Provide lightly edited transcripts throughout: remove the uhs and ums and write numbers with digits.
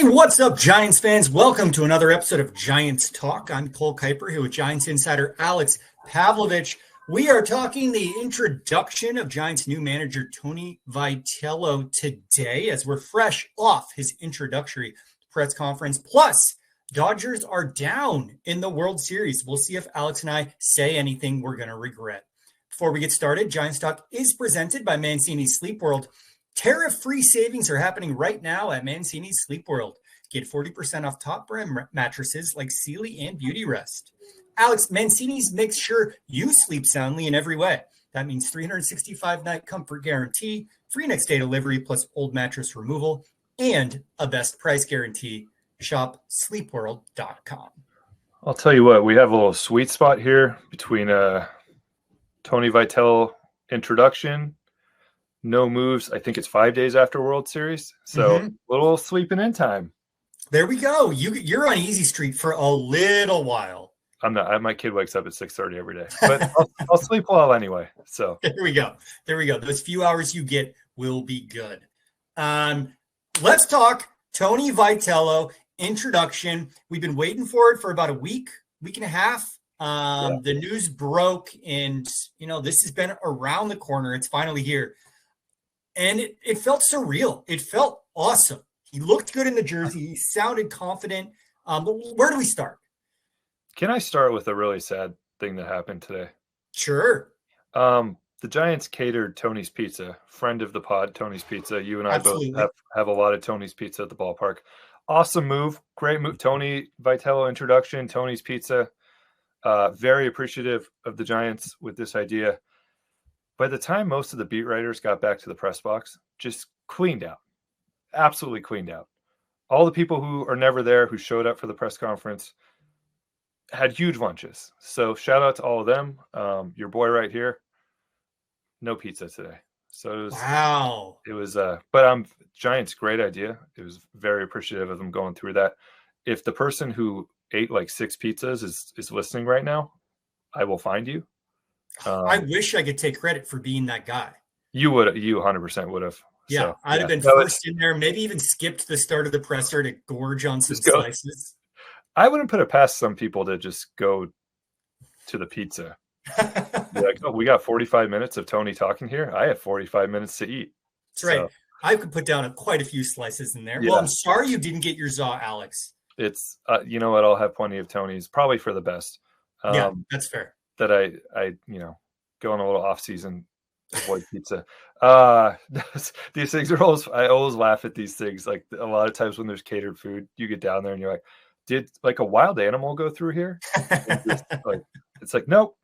Hey, what's up, Giants fans? Welcome to another episode of Giants Talk. I'm Cole Kuiper here with Giants insider Alex Pavlovic. We are talking the introduction of Giants new manager Tony Vitello today as we're fresh off his introductory press conference. Plus, Dodgers are down in the World Series. We'll see if Alex and I say anything we're going to regret. Before we get started, Giants Talk is presented by Mancini's Sleep World. Tariff-free savings are happening right now at Mancini's Sleep World. Get 40% off top brand mattresses like Sealy and Beauty Rest. Alex, Mancini's makes sure you sleep soundly in every way. That means 365-night comfort guarantee, free next day delivery plus old mattress removal, and a best price guarantee. Shop sleepworld.com. I'll tell you what, we have a little sweet spot here between Tony Vitello introduction, no moves. I think it's 5 days after World Series. So little sleeping in time. There we go. You're on easy street for a little while. I'm not. My kid wakes up at 6:30 every day, but I'll sleep well anyway. So there we go. Those few hours you get will be good. Let's talk Tony Vitello introduction. We've been waiting for it for about a week and a half. The news broke, and this has been around the corner. It's finally here. And it felt surreal. It felt awesome. He looked good in the jersey. He sounded confident. But where do we start? Can I start with a really sad thing that happened today? Sure. The Giants catered Tony's Pizza, friend of the pod, Tony's Pizza. You and I Absolutely. Both have a lot of Tony's Pizza at the ballpark. Awesome move. Great move. Tony Vitello introduction, Tony's Pizza. Very appreciative of the Giants with this idea. By the time most of the beat writers got back to the press box, just cleaned out. Absolutely cleaned out. All the people who are never there, who showed up for the press conference, had huge lunches. So shout out to all of them. Your boy right here, no pizza today. So it was, wow. It was, but Giants, great idea. It was very appreciative of them going through that. If the person who ate like 6 pizzas is listening right now, I will find you. I wish I could take credit for being that guy. You 100% would have. Yeah, so, I'd have been first in there, maybe even skipped the start of the presser to gorge on some slices. I wouldn't put it past some people to just go to the pizza. Be like, oh, we got 45 minutes of Tony talking here. I have 45 minutes to eat. That's right. I could put down quite a few slices in there. Yeah. Well, I'm sorry you didn't get your Zaw, Alex. It's, you know what? I'll have plenty of Tony's, probably for the best. Yeah, that's fair. That I go on a little off season, avoid pizza. These things are I always laugh at these things. Like a lot of times when there's catered food, you get down there and you're like, did like a wild animal go through here? It's like, nope,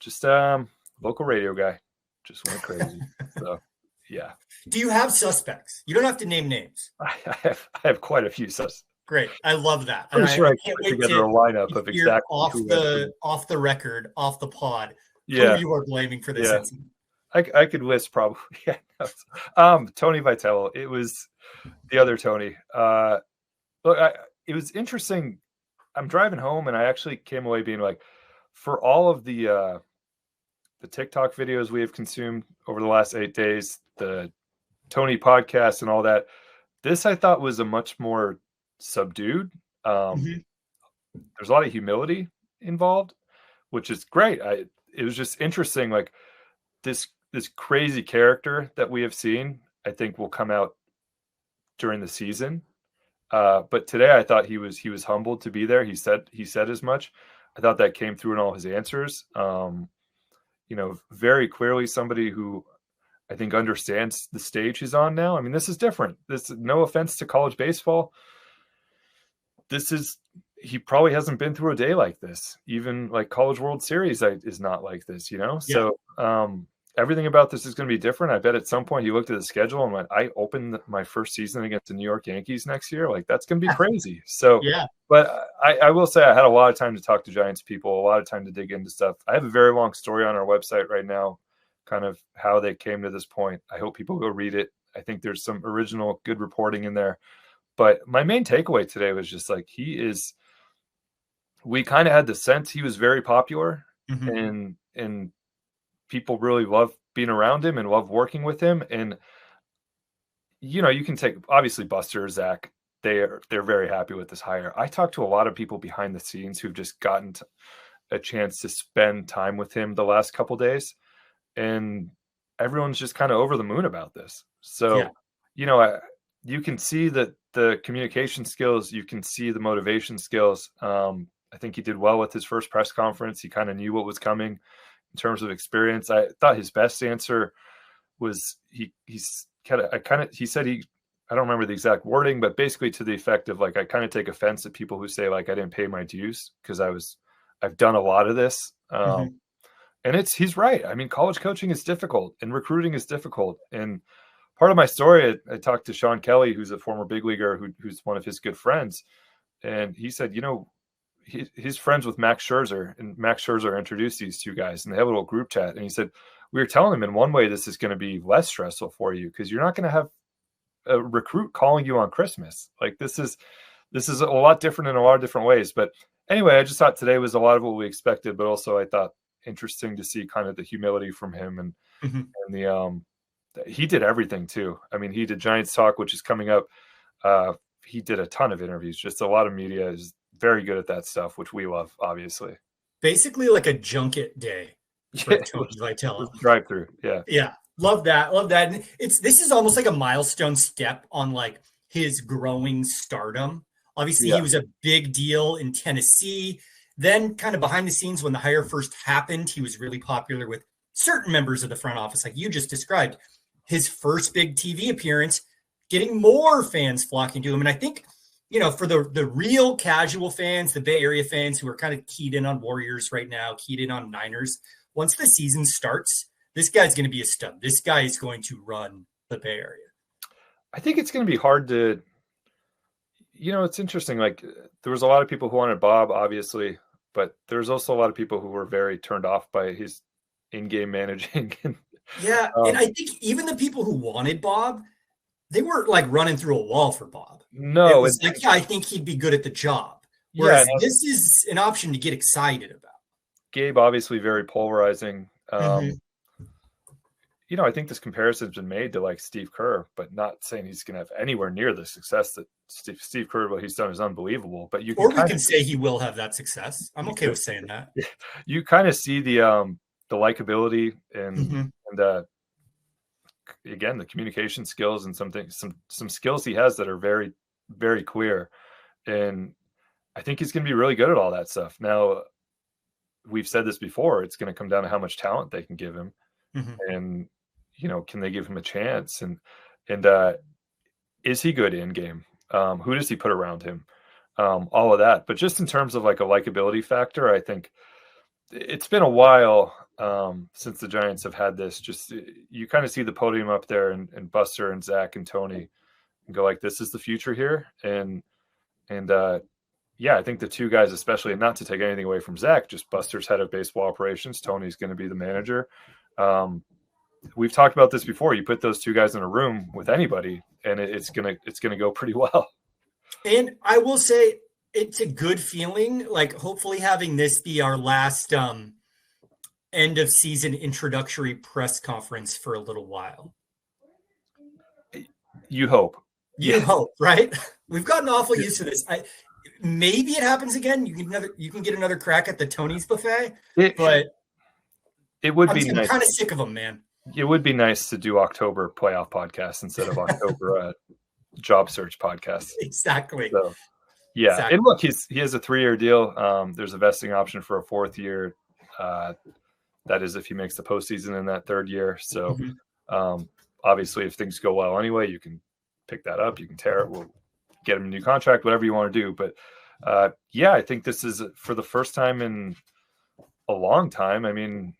just local radio guy just went crazy. So yeah. Do you have suspects? You don't have to name names. I have quite a few suspects. Great. I love that. I'm sure I can't put together a lineup of exactly off the record, off the pod. Yeah. Who you are blaming for this incident. I could list probably. Yeah. Tony Vitello. It was the other Tony. Look, it was interesting. I'm driving home and I actually came away being like, for all of the TikTok videos we have consumed over the last 8 days, the Tony podcast and all that, this I thought was a much more subdued. There's a lot of humility involved, which is great. It was just interesting, like this crazy character that we have seen, I think will come out during the season. But today I thought he was humbled to be there. He said as much. I thought that came through in all his answers. Very clearly somebody who I think understands the stage he's on now. I mean, this is different. This, no offense to college baseball, he probably hasn't been through a day like this. Even like College World Series is not like this, Yeah. So everything about this is going to be different. I bet at some point he looked at the schedule and went, I opened my first season against the New York Yankees next year. Like, that's going to be crazy. So, yeah. But I will say I had a lot of time to talk to Giants people, a lot of time to dig into stuff. I have a very long story on our website right now, kind of how they came to this point. I hope people go read it. I think there's some original good reporting in there. But my main takeaway today was just like, we kind of had the sense he was very popular and people really love being around him and love working with him. And, you can take, obviously Buster, Zach, they're very happy with this hire. I talked to a lot of people behind the scenes who've just gotten a chance to spend time with him the last couple days, and everyone's just kind of over the moon about this. So, you can see that the communication skills, you can see the motivation skills. I think he did well with his first press conference. He kind of knew what was coming in terms of experience. I thought his best answer was he said I don't remember the exact wording, but basically to the effect of like, I kind of take offense at people who say like, I didn't pay my dues because I've done a lot of this. And he's right. I mean, college coaching is difficult and recruiting is difficult. And part of my story, I talked to Sean Kelly, who's a former big leaguer, who's one of his good friends. And he said, he's friends with Max Scherzer, and Max Scherzer introduced these two guys and they have a little group chat. And he said, we were telling him in one way, this is going to be less stressful for you because you're not going to have a recruit calling you on Christmas. Like this is a lot different in a lot of different ways. But anyway, I just thought today was a lot of what we expected, but also I thought interesting to see kind of the humility from him and the he did everything too. I mean, he did Giants Talk, which is coming up. He did a ton of interviews. Just a lot of media is very good at that stuff, which we love, obviously. Basically like a junket day for Tony Vitello. Drive through. Yeah. Yeah. Love that. And this is almost like a milestone step on like his growing stardom. Obviously, he was a big deal in Tennessee. Then kind of behind the scenes when the hire first happened, he was really popular with certain members of the front office, like you just described. His first big TV appearance, getting more fans flocking to him. And I think, for the real casual fans, the Bay Area fans who are kind of keyed in on Warriors right now, keyed in on Niners, once the season starts, this guy's going to be a stud. This guy is going to run the Bay Area. I think it's going to be hard to, it's interesting. Like there was a lot of people who wanted Bob, obviously, but there's also a lot of people who were very turned off by his in-game managing. And I think even the people who wanted Bob, they weren't like running through a wall for Bob. No, it's like, I think he'd be good at the job. Whereas this is an option to get excited about. Gabe, obviously very polarizing. I think this comparison's been made to like Steve Kerr, but not saying he's going to have anywhere near the success that Steve Kerr, what he's done is unbelievable. But we can say he will have that success. I'm okay with saying that. You kind of see the likability and again, the communication skills and some skills he has that are very, very clear. And I think he's going to be really good at all that stuff. Now, we've said this before, it's going to come down to how much talent they can give him. And, can they give him a chance? And is he good in game? Who does he put around him? All of that. But just in terms of like a likability factor, I think it's been a while since the Giants have had this. Just you kind of see the podium up there and Buster and Zach and Tony and go like, this is the future here. And I think the two guys, especially, and not to take anything away from Zach, just Buster's head of baseball operations. Tony's going to be the manager. We've talked about this before. You put those two guys in a room with anybody and it's going to go pretty well. And I will say it's a good feeling, like hopefully having this be our last end of season introductory press conference for a little while. You hope. You hope, right? We've gotten awfully used to this. Maybe it happens again. You can get another crack at the Tony's buffet, but it would be nice. I'm kind of sick of them, man. It would be nice to do October playoff podcasts instead of October job search podcasts. Exactly. So, yeah. Exactly. And look, he has a 3-year deal. There's a vesting option for a 4th year. That is if he makes the postseason in that 3rd year. So obviously if things go well anyway, you can pick that up. You can tear it. We'll get him a new contract, whatever you want to do. But I think this is for the first time in a long time. I mean,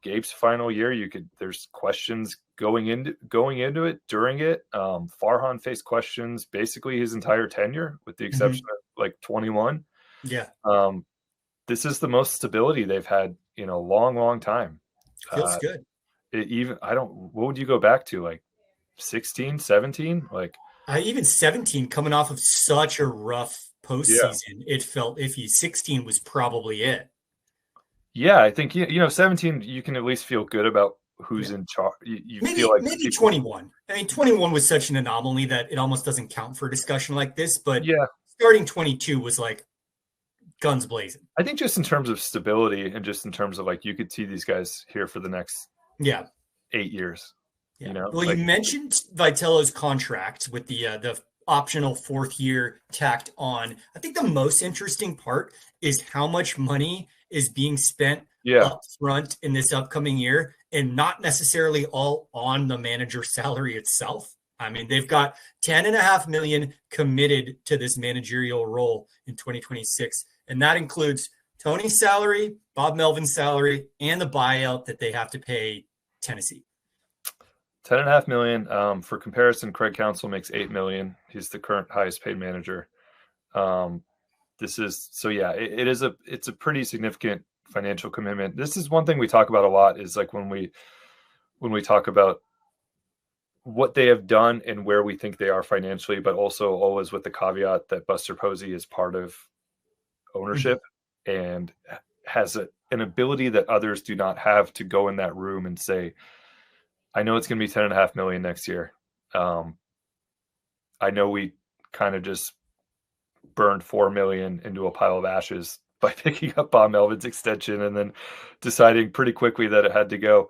Gabe's final year, there's questions going into it during it. Farhan faced questions basically his entire tenure with the exception of like 21. Yeah. This is the most stability they've had in a long, long time. Feels good. What would you go back to? Like 16, 17? Like even 17 coming off of such a rough postseason, it felt iffy. 16 was probably it. Yeah, I think 17 you can at least feel good about who's in charge. You maybe, feel like maybe 21. I mean, 21 was such an anomaly that it almost doesn't count for a discussion like this. But yeah, starting 22 was like guns blazing. I think just in terms of stability and just in terms of like you could see these guys here for the next 8 years. Yeah. You know, well, like, you mentioned Vitello's contract with the optional 4th year tacked on. I think the most interesting part is how much money is being spent up front in this upcoming year, and not necessarily all on the manager's salary itself. I mean, they've got $10.5 million committed to this managerial role in 2026, and that includes Tony's salary, Bob Melvin's salary, and the buyout that they have to pay Tennessee. $10.5 million. For comparison, Craig Counsell makes $8 million. He's the current highest paid manager. It's a pretty significant financial commitment. This is one thing we talk about a lot, is like when we talk about what they have done and where we think they are financially, but also always with the caveat that Buster Posey is part of ownership and has an ability that others do not have to go in that room and say, I know it's going to be $10.5 million next year. I know we kind of just burned $4 million into a pile of ashes by picking up Bob Melvin's extension and then deciding pretty quickly that it had to go.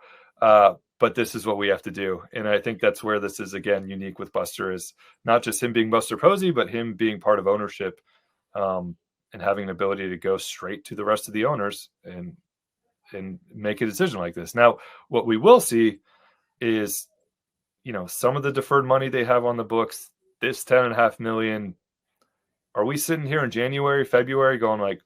But this is what we have to do. And I think that's where this is, again, unique with Buster, is not just him being Buster Posey, but him being part of ownership, and having an ability to go straight to the rest of the owners and make a decision like this. Now, what we will see is, some of the deferred money they have on the books, this $10.5 million, are we sitting here in January, February going like,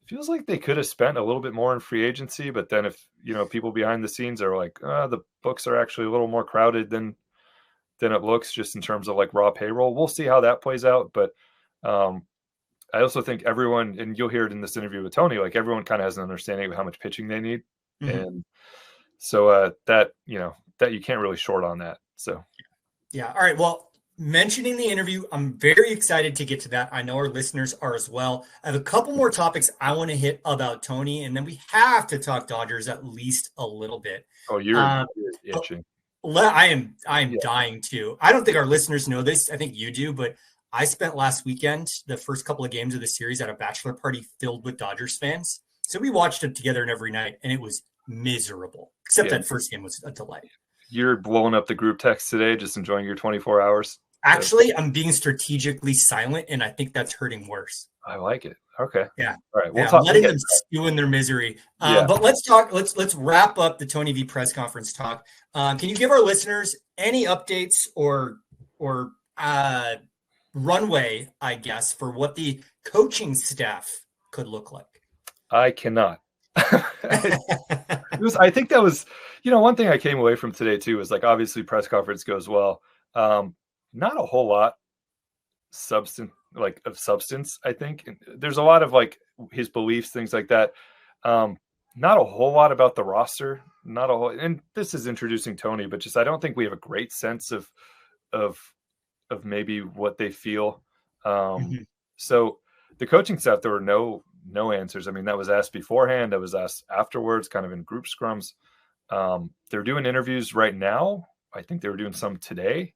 feels like they could have spent a little bit more in free agency, but then if, people behind the scenes are like, the books are actually a little more crowded than it looks, just in terms of like raw payroll. We'll see how that plays out. But I also think everyone, and you'll hear it in this interview with Tony, like everyone kind of has an understanding of how much pitching they need. And so that you can't really short on that. So, yeah. All right. Well, mentioning the interview, I'm very excited to get to that. I know our listeners are as well. I have a couple more topics I want to hit about Tony, and then we have to talk Dodgers at least a little bit. Oh, you're itching. I am dying to. I don't think our listeners know this. I think you do, but I spent last weekend, the first couple of games of the series, at a bachelor party filled with Dodgers fans. So we watched it together and every night, and it was miserable, except that first game was a delight. You're blowing up the group text today, just enjoying your 24 hours. Actually, I'm being strategically silent, and I think that's hurting worse. I like it. Okay. Yeah. All right. We'll talk. Letting them stew in their misery. But let's talk. Let's wrap up the Tony V press conference talk. Can you give our listeners any updates or runway, I guess, for what the coaching staff could look like? I cannot. I think that was, one thing I came away from today too, was like, obviously press conference goes well. Not a whole lot substance, I think. And there's a lot of like his beliefs, things like that. Not a whole lot about the roster, and this is introducing Tony, but just, I don't think we have a great sense of maybe what they feel. So the coaching staff, there were no answers. I mean, that was asked beforehand. That was asked afterwards, kind of in group scrums. They're doing interviews right now. I think they were doing some today.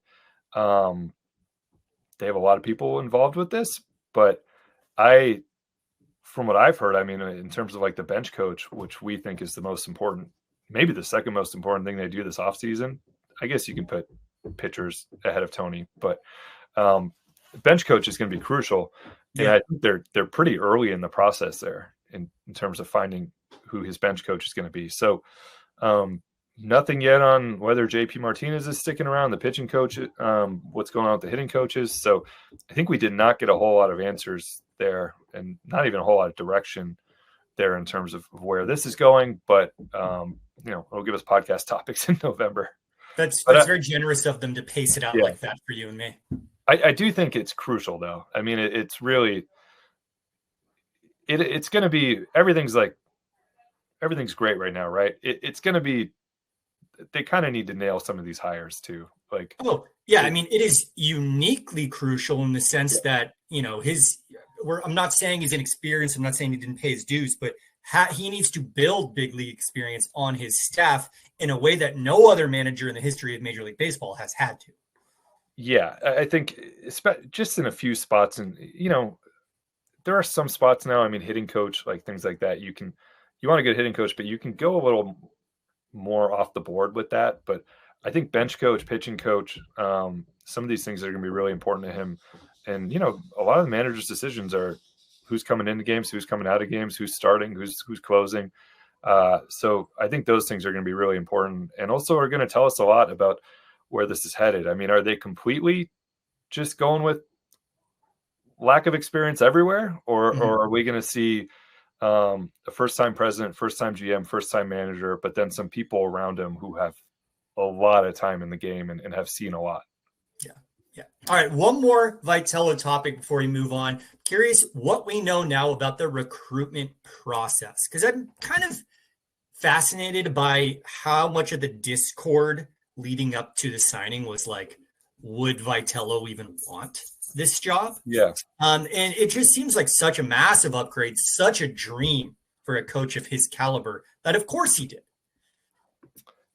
They have a lot of people involved with this, but from what I've heard, I mean, in terms of like the bench coach, which we think is the most important, maybe the second most important thing they do this offseason. I guess you can put pitchers ahead of Tony, but bench coach is going to be crucial. And I think they're pretty early in the process there in terms of finding who his bench coach is going to be. So nothing yet on whether JP Martinez is sticking around, the pitching coach, what's going on with the hitting coaches. So I think we did not get a whole lot of answers there, and not even a whole lot of direction there in terms of where this is going. But, it'll give us podcast topics in November. That's very generous of them to pace it out like that for you and me. I do think it's crucial, though. I mean, it's really it's going to be everything's great right now, right? It's going to be, they kind of need to nail some of these hires too. Like, I mean, it is uniquely crucial in the sense that I'm not saying he's inexperienced. I'm not saying he didn't pay his dues, but he needs to build big league experience on his staff in a way that no other manager in the history of Major League Baseball has had to. Yeah, I think just in a few spots, and there are some spots now. I mean, hitting coach, like things like that. You want a good hitting coach, but you can go a little more off the board with that. But I think bench coach, pitching coach, some of these things are going to be really important to him. And a lot of the manager's decisions are who's coming into games, who's coming out of games, who's starting, who's closing. So I think those things are going to be really important, and also are going to tell us a lot about where this is headed. I mean, are they completely just going with lack of experience everywhere, or are we going to see a first-time president, first-time GM, first-time manager, but then some people around him who have a lot of time in the game and have seen a lot? Yeah. All right. One more Vitello topic before we move on. Curious what we know now about the recruitment process, because I'm kind of fascinated by how much of the discord leading up to the signing was like, would Vitello even want this job? Yeah. And it just seems like such a massive upgrade, such a dream for a coach of his caliber that of course he did.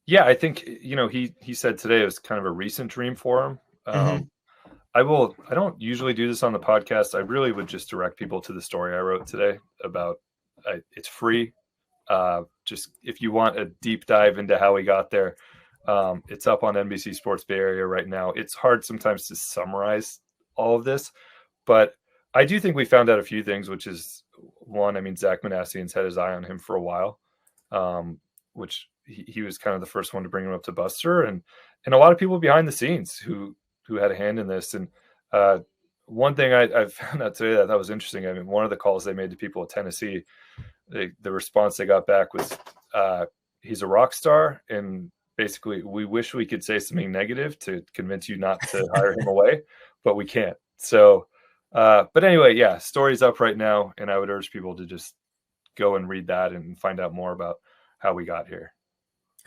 Yeah, I think, he said today it was kind of a recent dream for him. I don't usually do this on the podcast. I really would just direct people to the story I wrote today about it's free. Just if you want a deep dive into how he got there, it's up on NBC Sports Bay Area right now. It's hard sometimes to summarize all of this, but I do think we found out a few things, which is one, I mean, Zach Manassian's had his eye on him for a while, which he was kind of the first one to bring him up to Buster, and a lot of people behind the scenes who had a hand in this. And one thing I found out today that was interesting. I mean, one of the calls they made to people at Tennessee, the response they got back was, he's a rock star, and basically we wish we could say something negative to convince you not to hire him away, but we can't. So, but anyway, yeah, story's up right now, and I would urge people to just go and read that and find out more about how we got here.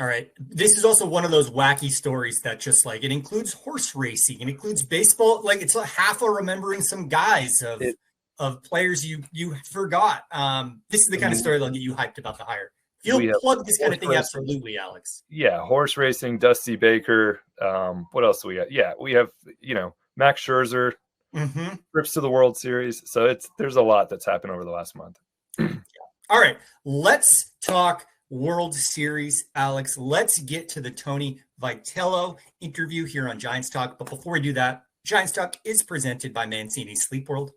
All right. This is also one of those wacky stories that just like, it includes horse racing, it includes baseball. Like it's a half of remembering some guys of players you forgot. This is the kind of story that'll get you hyped about the hire. You'll plug this kind of thing. Racing. Absolutely, Alex. Yeah. Horse racing, Dusty Baker. What else do we got? Yeah. We have, Max Scherzer, trips to the World Series. So there's a lot that's happened over the last month. All right. Let's talk World Series, Alex. Let's get to the Tony Vitello interview here on Giants Talk. But before we do that, Giants Talk is presented by Mancini Sleep World.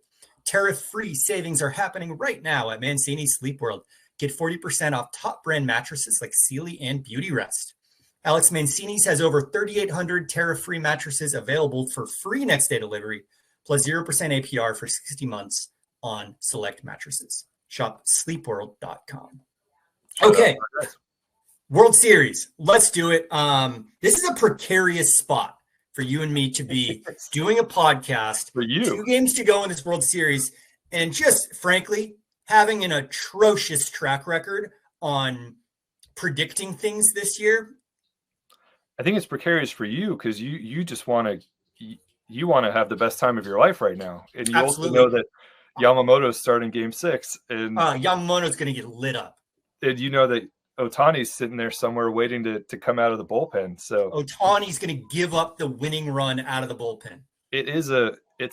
Tariff-free savings are happening right now at Mancini Sleep World. Get 40% off top brand mattresses like Sealy and Beauty Rest. Alex, Mancini's has over 3,800 tariff-free mattresses available for free next day delivery, plus 0% APR for 60 months on select mattresses. Shop sleepworld.com. Okay. World Series. Let's do it. This is a precarious spot for you and me to be doing a podcast for you. 2 games to go in this World Series, and just frankly having an atrocious track record on predicting things this year. I think it's precarious for you because you just want to have the best time of your life right now, and you Absolutely. also know that Yamamoto's starting Game 6, and Yamamoto's going to get lit up. And you know that Ohtani's sitting there somewhere waiting to come out of the bullpen. So Ohtani's going to give up the winning run out of the bullpen. It's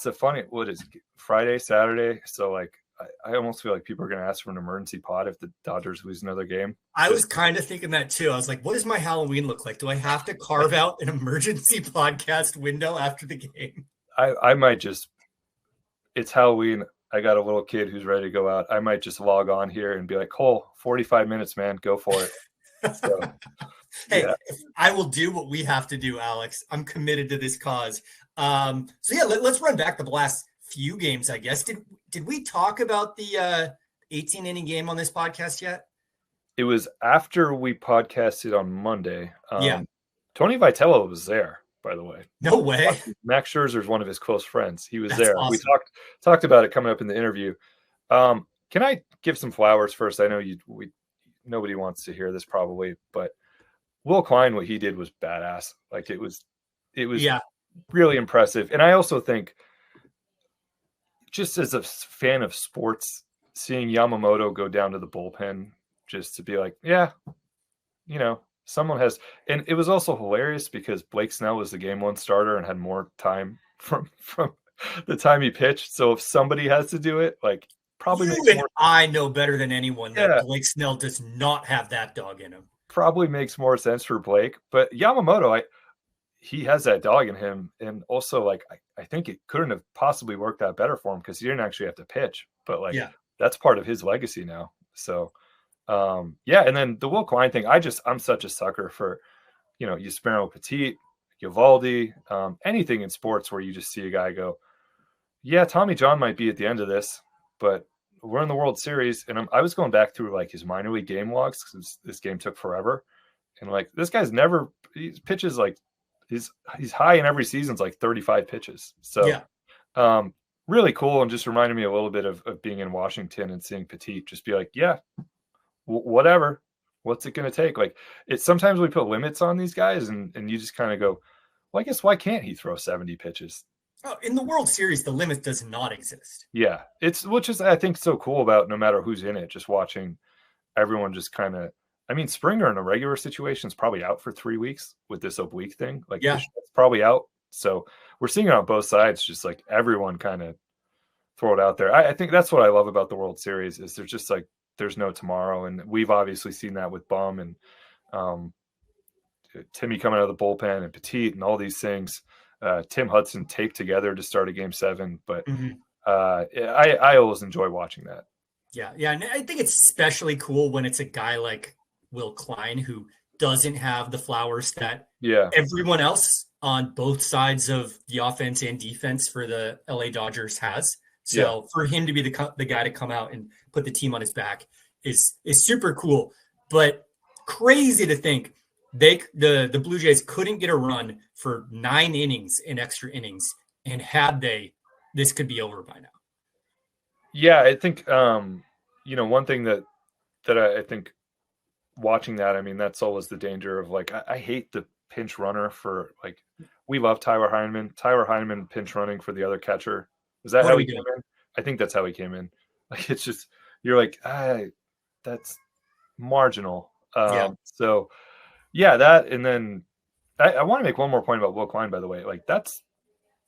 a funny, what is it, Friday, Saturday? So like, I almost feel like people are going to ask for an emergency pod if the Dodgers lose another game. I was kind of thinking that too. I was like, what does my Halloween look like? Do I have to carve out an emergency podcast window after the game? I might just, it's Halloween. I got a little kid who's ready to go out. I might just log on here and be like, Cole, 45 minutes, man, go for it. So, hey, yeah. I will do what we have to do, Alex. I'm committed to this cause. So yeah, let's run back the last few games, I guess. Did we talk about the 18-inning game on this podcast yet? It was after we podcasted on Monday. Yeah. Tony Vitello was there, by the way. No way. Max Scherzer is one of his close friends. He was That's there. awesome. We talked about it coming up in the interview. Can I give some flowers first? I know nobody wants to hear this probably, but Will Klein, what he did was badass. Like it was really impressive. And I also think, just as a fan of sports, seeing Yamamoto go down to the bullpen just to be like, yeah, Someone has, and it was also hilarious because Blake Snell was the game one starter and had more time from the time he pitched. So if somebody has to do it, like probably You makes and more, I know better than anyone that yeah, Blake Snell does not have that dog in him. probably makes more sense for Blake. But Yamamoto, he has that dog in him, and also like I think it couldn't have possibly worked out better for him because he didn't actually have to pitch. But like Yeah. that's part of his legacy now. So yeah, and then the Will Klein thing, I'm such a sucker for, Yspero Petit, Uvalde, anything in sports where you just see a guy go, yeah, Tommy John might be at the end of this, but we're in the World Series. And I was going back through like his minor league game logs because this game took forever. And like this guy's he pitches like he's high in every season's like 35 pitches. So Yeah. Really cool, and just reminded me a little bit of being in Washington and seeing Petit just be like, yeah, whatever. What's it going to take? Like it's sometimes we put limits on these guys and you just kind of go, well, I guess why can't he throw 70 pitches? Oh, in the World Series, the limit does not exist. Yeah. Which is, I think, so cool about no matter who's in it, just watching everyone just kind of, I mean, Springer in a regular situation is probably out for 3 weeks with this oblique thing. Like Yeah. it's probably out. So we're seeing it on both sides, just like everyone kind of throw it out there. I think that's what I love about the World Series is there's just like, there's no tomorrow. And we've obviously seen that with Bum and Timmy coming out of the bullpen and Petit and all these things. Tim Hudson taped together to start a game 7. But I always enjoy watching that. Yeah. Yeah. And I think it's especially cool when it's a guy like Will Klein who doesn't have the flowers that everyone else on both sides of the offense and defense for the LA Dodgers has. So for him to be the guy to come out and put the team on his back is super cool, but crazy to think the Blue Jays couldn't get a run for 9 innings in extra innings, and had they, this could be over by now. Yeah, I think one thing that I think watching that, I mean, that's always the danger of like I hate the pinch runner for like we love Tyler Heineman pinch running for the other catcher. Is that how he came in? I think that's how he came in. Like it's just you're like, that's marginal. So yeah, that, and then I want to make one more point about Will Klein, by the way. Like that's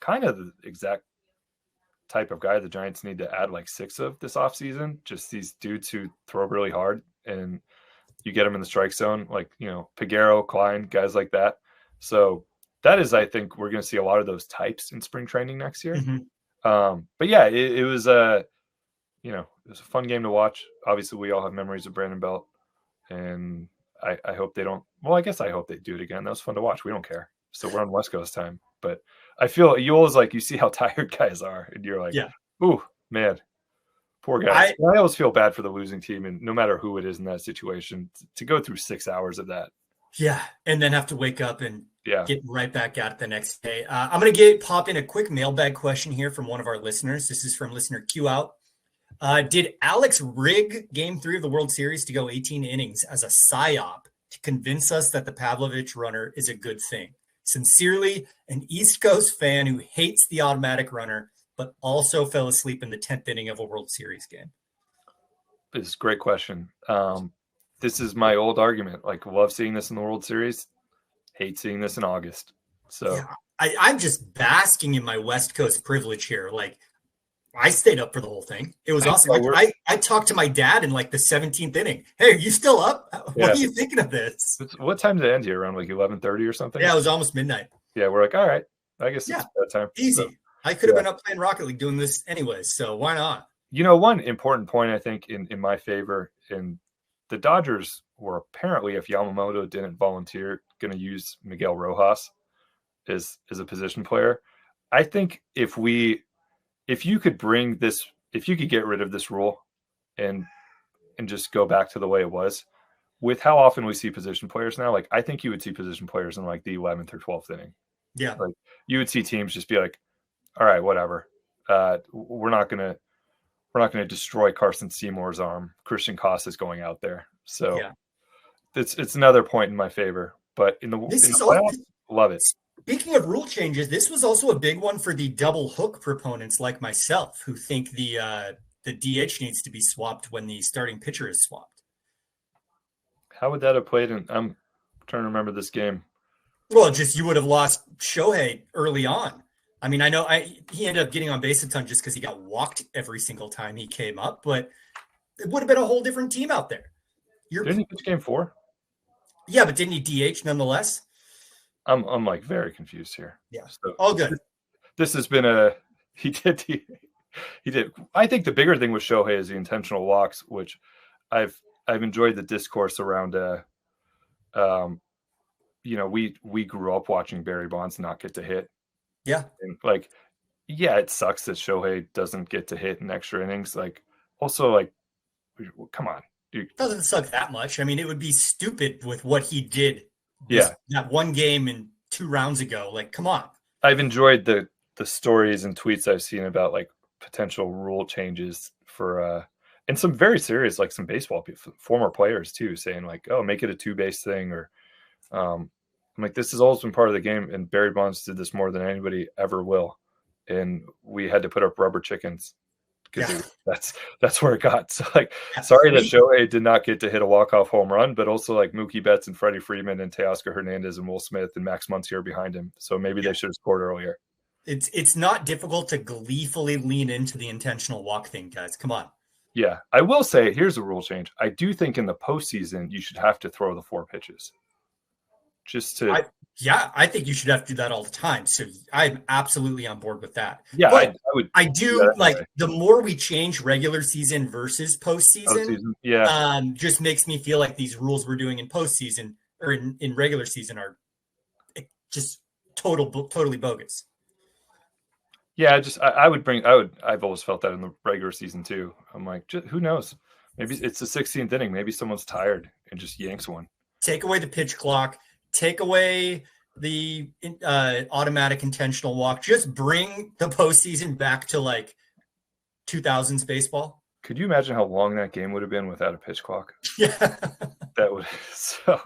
kind of the exact type of guy the Giants need to add like 6 of this offseason. Just these dudes who throw really hard and you get them in the strike zone, like, Peguero, Klein, guys like that. So that is, I think we're going to see a lot of those types in spring training next year. But yeah, it was it was a fun game to watch. Obviously we all have memories of Brandon Belt, and I hope they don't, well, I guess I hope they do it again. That was fun to watch. We don't care. So we're on West Coast time, but I feel you always like, you see how tired guys are and you're like, ooh, man, poor guys. I always feel bad for the losing team, and no matter who it is in that situation, to go through 6 hours of that. Yeah. And then have to wake up and get right back at it the next day. I'm going to pop in a quick mailbag question here from one of our listeners. This is from listener Q Out. Did Alex rig game 3 of the World Series to go 18 innings as a psyop to convince us that the Pavlovic runner is a good thing? Sincerely, an East Coast fan who hates the automatic runner, but also fell asleep in the 10th inning of a World Series game. This is a great question. This is my old argument. Like, love seeing this in the World Series, hate seeing this in August. So I'm just basking in my West Coast privilege here. Like, I stayed up for the whole thing. It was awesome. I talked to my dad in like the 17th inning. Hey, are you still up? What are you thinking of this? What time did it end here? Around like 11:30 or something? Yeah, it was almost midnight. Yeah, we're like, all right, I guess it's that time. Easy. So, I could have been up playing Rocket League doing this anyways, so why not? One important point I think in my favor, and the Dodgers were apparently, if Yamamoto didn't volunteer, going to use Miguel Rojas as a position player. I think if you could bring this, if you could get rid of this rule and just go back to the way it was, with how often we see position players now, like I think you would see position players in like the 11th or 12th inning. Yeah. Like you would see teams just be like, all right, whatever. We're not going to destroy Carson Seymour's arm. Christian Cost is going out there. So it's another point in my favor, but in the playoffs, love it. Speaking of rule changes, this was also a big one for the double hook proponents like myself, who think the DH needs to be swapped when the starting pitcher is swapped. How would that have played? I'm trying to remember this game. Well, just you would have lost Shohei early on. I mean, I know he ended up getting on base a ton just because he got walked every single time he came up, but it would have been a whole different team out there. Didn't he pitch game 4? Yeah, but didn't he DH nonetheless? I'm like very confused here. Yeah. So all good. This has been he did. I think the bigger thing with Shohei is the intentional walks, which I've enjoyed the discourse around. We grew up watching Barry Bonds not get to hit. Yeah. And like, yeah, it sucks that Shohei doesn't get to hit in extra innings. Like, also, like, come on. It doesn't suck that much. I mean, it would be stupid with what he did. That one game and 2 rounds ago. Like, come on. I've enjoyed the stories and tweets I've seen about like potential rule changes for and some very serious, like some baseball people, former players too, saying like, oh, make it a 2-base thing, or I'm like, this has always been part of the game, and Barry Bonds did this more than anybody ever will, and we had to put up rubber chickens because that's where it got. So like, sorry that Shohei did not get to hit a walk-off home run, but also like Mookie Betts and Freddie Freeman and Teoscar Hernandez and Will Smith and Max Muncy behind him. So maybe they should have scored earlier. It's not difficult to gleefully lean into the intentional walk thing, guys. Come on. Yeah, I will say here's a rule change. I do think in the postseason you should have to throw the 4 pitches. Just to I think you should have to do that all the time. So I'm absolutely on board with that. Yeah, but I would. I do like the more we change regular season versus postseason, just makes me feel like these rules we're doing in postseason or in regular season are just totally bogus. Yeah, I've always felt that in the regular season too. I'm like, who knows? Maybe it's the 16th inning. Maybe someone's tired and just yanks one. Take away the pitch clock. Take away the automatic intentional walk. Just bring the postseason back to like 2000s baseball. Could you imagine how long that game would have been without a pitch clock? Yeah. That would. So,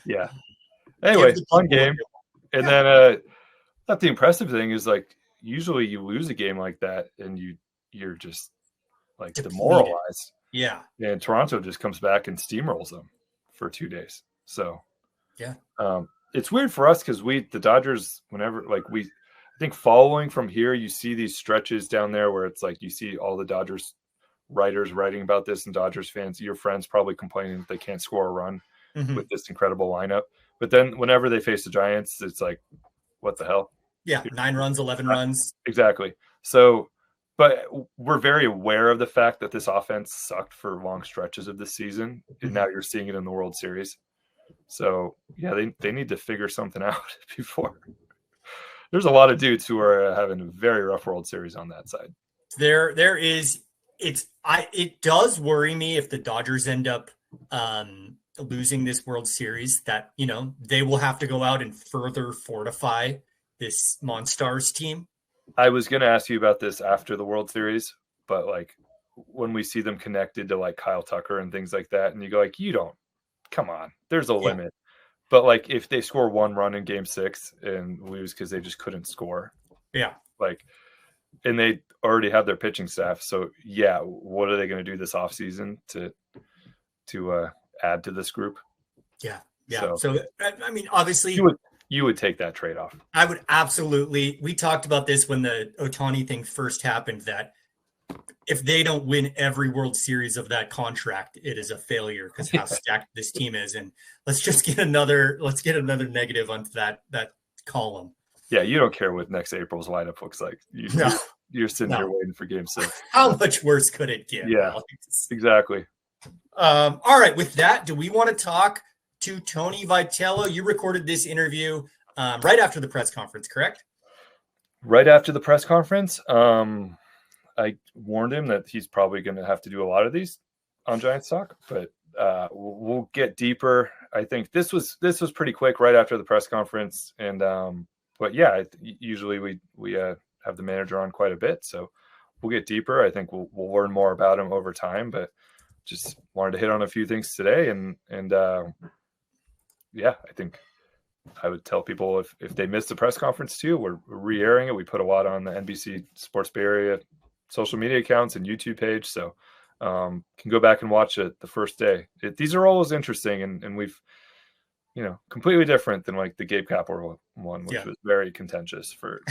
yeah. Anyway, fun game. And then the impressive thing is like usually you lose a game like that and you're just like demoralized. Yeah. And Toronto just comes back and steamrolls them for 2 days. So yeah. It's weird for us because the Dodgers, whenever I think following from here, you see these stretches down there where it's like you see all the Dodgers writers writing about this and Dodgers fans, your friends probably complaining that they can't score a run with this incredible lineup. But then whenever they face the Giants, it's like, what the hell? Yeah, 9 runs, 11 runs. Exactly. So, but we're very aware of the fact that this offense sucked for long stretches of the season, and now you're seeing it in the World Series. So, yeah, they need to figure something out before. There's a lot of dudes who are having a very rough World Series on that side. There is. It does worry me if the Dodgers end up losing this World Series, that they will have to go out and further fortify this Monstars team. I was going to ask you about this after the World Series, but like when we see them connected to like Kyle Tucker and things like that, and you go like, come on, there's a limit. But like if they score 1 run in game 6 and lose because they just couldn't score. Yeah. Like, and they already have their pitching staff. So yeah, what are they going to do this offseason to add to this group? Yeah. Yeah. So I mean, obviously you would take that trade-off. I would absolutely. We talked about this when the Ohtani thing first happened, that if they don't win every World Series of that contract, it is a failure because how stacked this team is. And let's get another negative onto that column. Yeah, you don't care what next April's lineup looks like. You're sitting here waiting for game 6. How much worse could it get? Yeah, exactly. All right. With that, do we want to talk to Tony Vitello? You recorded this interview right after the press conference, correct? Right after the press conference. I warned him that he's probably going to have to do a lot of these on Giants Talk, but we'll get deeper. I think this was pretty quick right after the press conference, and but yeah, usually we have the manager on quite a bit, so we'll get deeper. I think we'll learn more about him over time, but just wanted to hit on a few things today, and yeah, I think I would tell people if they missed the press conference too, we're re-airing it. We put a lot on the NBC Sports Bay Area social media accounts and YouTube page, so can go back and watch it the first day. These are always interesting, and we've completely different than like the Gabe Kapler one, which Yeah. was very contentious for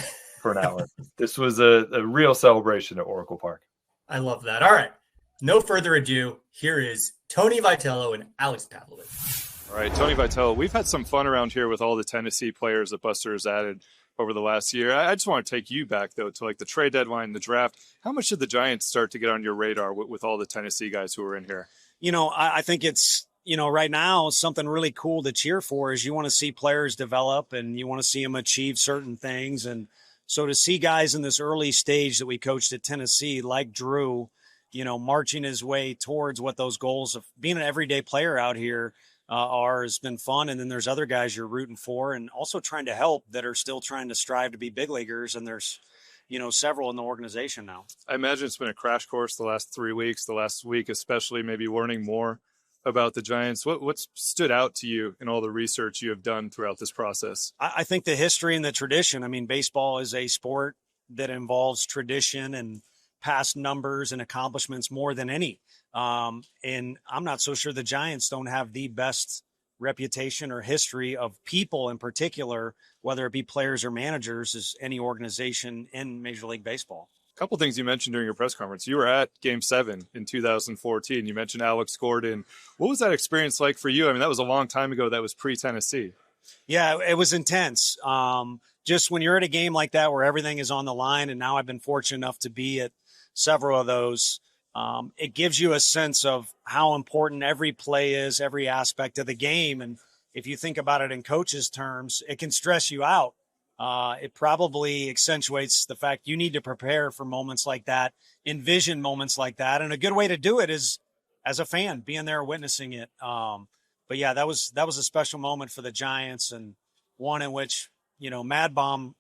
an hour. This was a real celebration at Oracle Park. I love that. All right. No further ado. Here is Tony Vitello and Alex Pavlovic. All right, Tony Vitello. We've had some fun around here with all the Tennessee players that Buster has added over the last year. I just want to take you back, though, to like the trade deadline, the draft. How much did the Giants start to get on your radar with all the Tennessee guys who are in here? I think it's, right now something really cool to cheer for is you want to see players develop and you want to see them achieve certain things. And so to see guys in this early stage that we coached at Tennessee, like Drew, marching his way towards what those goals of being an everyday player out here has been fun. And then there's other guys you're rooting for and also trying to help that are still trying to strive to be big leaguers. And there's, several in the organization now. I imagine it's been a crash course the last 3 weeks, the last week, especially maybe learning more about the Giants. What's stood out to you in all the research you have done throughout this process? I think the history and the tradition. I mean, baseball is a sport that involves tradition and past numbers and accomplishments more than any. And I'm not so sure the Giants don't have the best reputation or history of people in particular, whether it be players or managers, as any organization in Major League Baseball. A couple things you mentioned during your press conference. You were at Game 7 in 2014. You mentioned Alex Gordon. What was that experience like for you? I mean, that was a long time ago. That was pre-Tennessee. Yeah, it was intense. Just when you're at a game like that where everything is on the line, and now I've been fortunate enough to be at several of those, it gives you a sense of how important every play is, every aspect of the game. And if you think about it in coaches' terms, it can stress you out. It probably accentuates the fact you need to prepare for moments like that, envision moments like that. And a good way to do it is as a fan, being there, witnessing it. But yeah, that was a special moment for the Giants, and one in which, Mad Bomb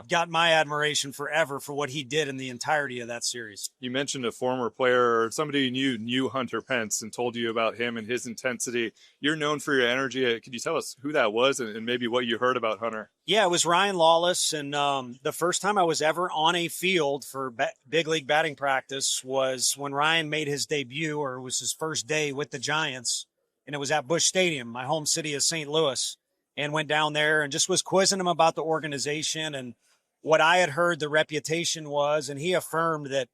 got my admiration forever for what he did in the entirety of that series. You mentioned a former player or somebody you knew Hunter Pence and told you about him and his intensity. You're known for your energy. Could you tell us who that was and maybe what you heard about Hunter? Yeah, it was Ryan Lawless. And the first time I was ever on a field for big league batting practice was when Ryan made his debut, or it was his first day with the Giants. And it was at Busch Stadium, my home city of St. Louis. And went down there and just was quizzing him about the organization and what I had heard the reputation was. And he affirmed that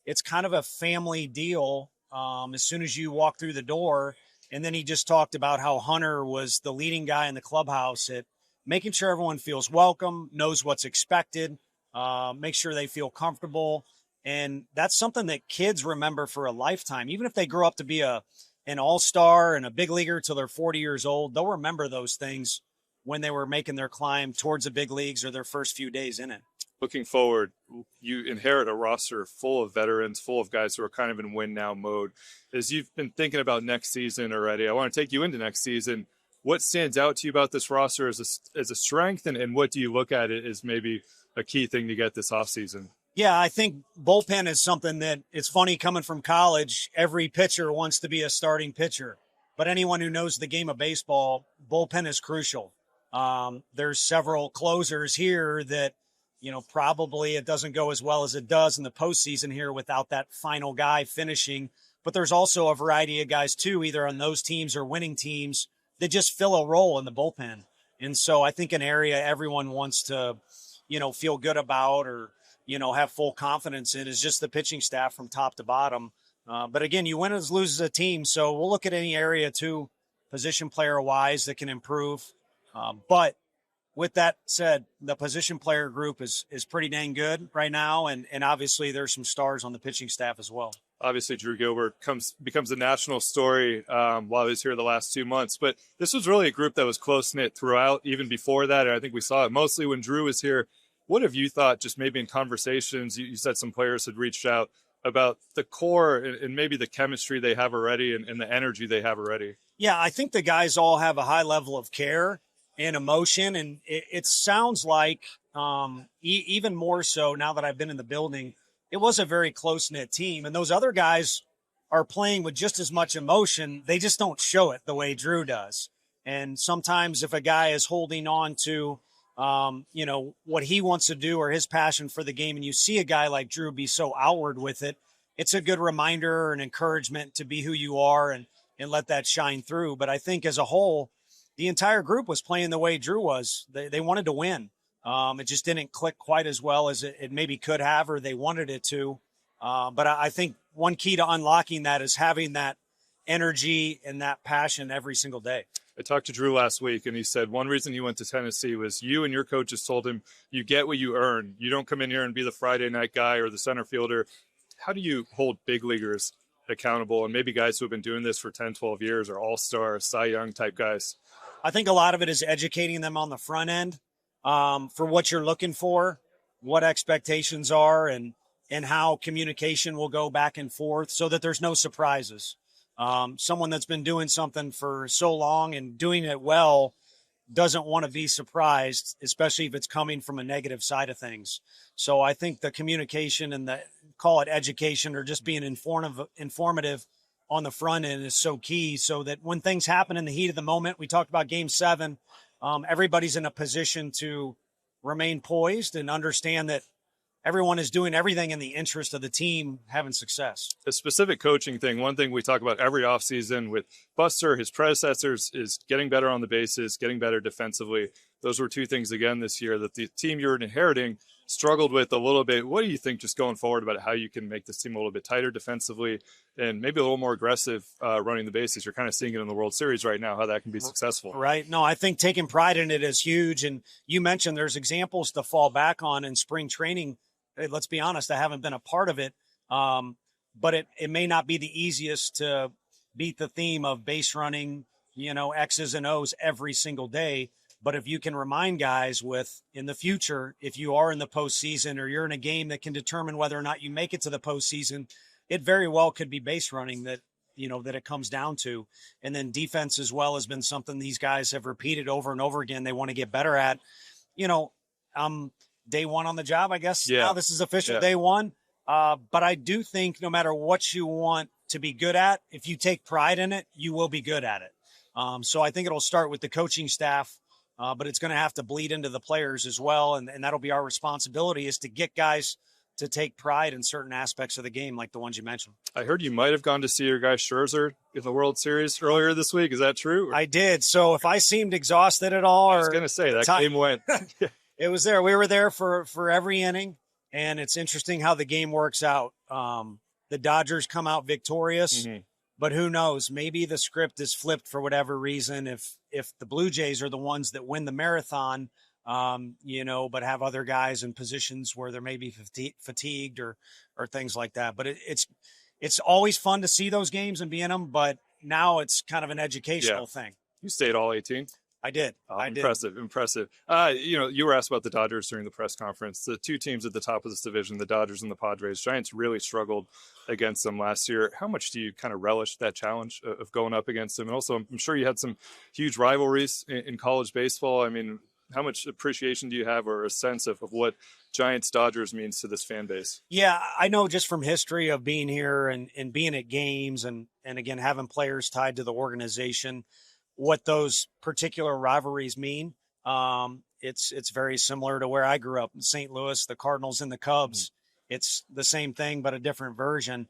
it's kind of a family deal as soon as you walk through the door. And then he just talked about how Hunter was the leading guy in the clubhouse at making sure everyone feels welcome, knows what's expected, make sure they feel comfortable. And that's something that kids remember for a lifetime. Even if they grow up to be an all-star and a big leaguer till they're 40 years old, they'll remember those things when they were making their climb towards the big leagues or their first few days in it. Looking forward, you inherit a roster full of veterans, full of guys who are kind of in win now mode. As you've been thinking about next season already, I want to take you into next season. What stands out to you about this roster as a strength, and what do you look at it as maybe a key thing to get this offseason? Yeah, I think bullpen is something that it's funny coming from college. Every pitcher wants to be a starting pitcher, but anyone who knows the game of baseball, bullpen is crucial. There's several closers here that, probably it doesn't go as well as it does in the postseason here without that final guy finishing. But there's also a variety of guys too, either on those teams or winning teams, that just fill a role in the bullpen. And so I think an area everyone wants to, feel good about or, have full confidence in is just the pitching staff from top to bottom. But again, you win or lose as a team. So we'll look at any area too, position player wise, that can improve. But with that said, the position player group is pretty dang good right now. And obviously there's some stars on the pitching staff as well. Obviously, Drew Gilbert becomes a national story while he was here the last 2 months. But this was really a group that was close-knit throughout, even before that. And I think we saw it mostly when Drew was here. What have you thought, just maybe in conversations, you said some players had reached out about the core and maybe the chemistry they have already and the energy they have already? Yeah, I think the guys all have a high level of care and emotion. And it sounds like even more so now that I've been in the building, it was a very close-knit team. And those other guys are playing with just as much emotion. They just don't show it the way Drew does. And sometimes if a guy is holding on to, what he wants to do or his passion for the game, and you see a guy like Drew be so outward with it, it's a good reminder and encouragement to be who you are and let that shine through. But I think as a whole, the entire group was playing the way Drew was. They wanted to win. It just didn't click quite as well as it maybe could have, or they wanted it to. But I think one key to unlocking that is having that energy and that passion every single day. I talked to Drew last week, and he said one reason he went to Tennessee was you and your coaches told him, you get what you earn. You don't come in here and be the Friday night guy or the center fielder. How do you hold big leaguers accountable, and maybe guys who have been doing this for 10, 12 years or all-star, Cy Young type guys? I think a lot of it is educating them on the front end for what you're looking for, what expectations are, and how communication will go back and forth so that there's no surprises. Someone that's been doing something for so long and doing it well doesn't want to be surprised, especially if it's coming from a negative side of things. So I think the communication and the, call it education or just being informative on the front end is so key, so that when things happen in the heat of the moment, we talked about Game 7, everybody's in a position to remain poised and understand that everyone is doing everything in the interest of the team having success. A specific coaching thing, one thing we talk about every offseason with Buster, his predecessors, is getting better on the bases, getting better defensively. Those were two things, again, this year that the team you're inheriting struggled with a little bit. What do you think just going forward about how you can make this team a little bit tighter defensively and maybe a little more aggressive running the bases? You're kind of seeing it in the World Series right now, how that can be successful. Right. No, I think taking pride in it is huge. And you mentioned there's examples to fall back on in spring training. Let's be honest, I haven't been a part of it, but it may not be the easiest to beat the theme of base running, X's and O's every single day. But if you can remind guys with in the future, if you are in the postseason or you're in a game that can determine whether or not you make it to the postseason, it very well could be base running that it comes down to. And then defense as well has been something these guys have repeated over and over again. They want to get better at, day one on the job, I guess. Yeah. Now this is official day one. But I do think no matter what you want to be good at, if you take pride in it, you will be good at it. So I think it'll start with the coaching staff, but it's going to have to bleed into the players as well. And that'll be our responsibility, is to get guys to take pride in certain aspects of the game, like the ones you mentioned. I heard you might have gone to see your guy Scherzer in the World Series earlier this week. Is that true? I did. So if I seemed exhausted at all, I was going to say that game went. It was there. We were there for every inning, and it's interesting how the game works out. The Dodgers come out victorious, but who knows? Maybe the script is flipped for whatever reason. If the Blue Jays are the ones that win the marathon, but have other guys in positions where they're maybe fatigued or things like that. But it's always fun to see those games and be in them. But now it's kind of an educational thing. You stayed all 18. I did. Impressive. You were asked about the Dodgers during the press conference. The two teams at the top of this division, the Dodgers and the Padres, Giants really struggled against them last year. How much do you kind of relish that challenge of going up against them? And also, I'm sure you had some huge rivalries in college baseball. I mean, how much appreciation do you have or a sense of what Giants-Dodgers means to this fan base? Yeah, I know just from history of being here and being at games and again, having players tied to the organization, what those particular rivalries mean. It's very similar to where I grew up in St. Louis, the Cardinals and the Cubs. It's the same thing, but a different version.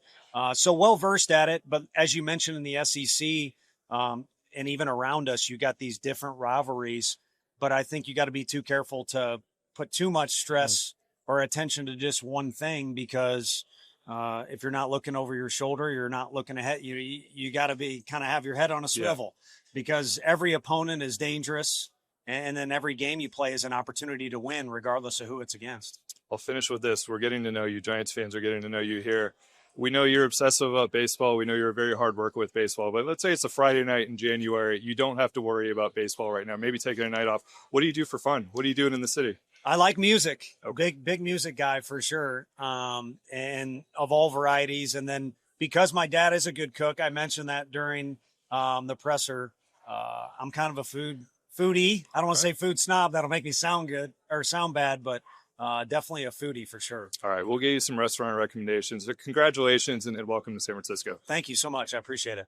So well-versed at it. But as you mentioned in the SEC, and even around us, you got these different rivalries. But I think you got to be too careful to put too much stress or attention to just one thing, because if you're not looking over your shoulder, you're not looking ahead. You got to be kind of have your head on a swivel, because every opponent is dangerous, and then every game you play is an opportunity to win, regardless of who it's against. I'll finish with this. We're getting to know you. Giants fans are getting to know you here. We know you're obsessive about baseball. We know you're a very hard worker with baseball. But let's say it's a Friday night in January. You don't have to worry about baseball right now. Maybe taking a night off. What do you do for fun? What are you doing in the city? I like music. Okay. Big music guy for sure. And of all varieties. And then because my dad is a good cook, I mentioned that during the presser. I'm kind of a foodie. I don't want to say food snob. That'll make me sound good or sound bad, but definitely a foodie for sure. All right. We'll get you some restaurant recommendations. Congratulations and welcome to San Francisco. Thank you so much. I appreciate it.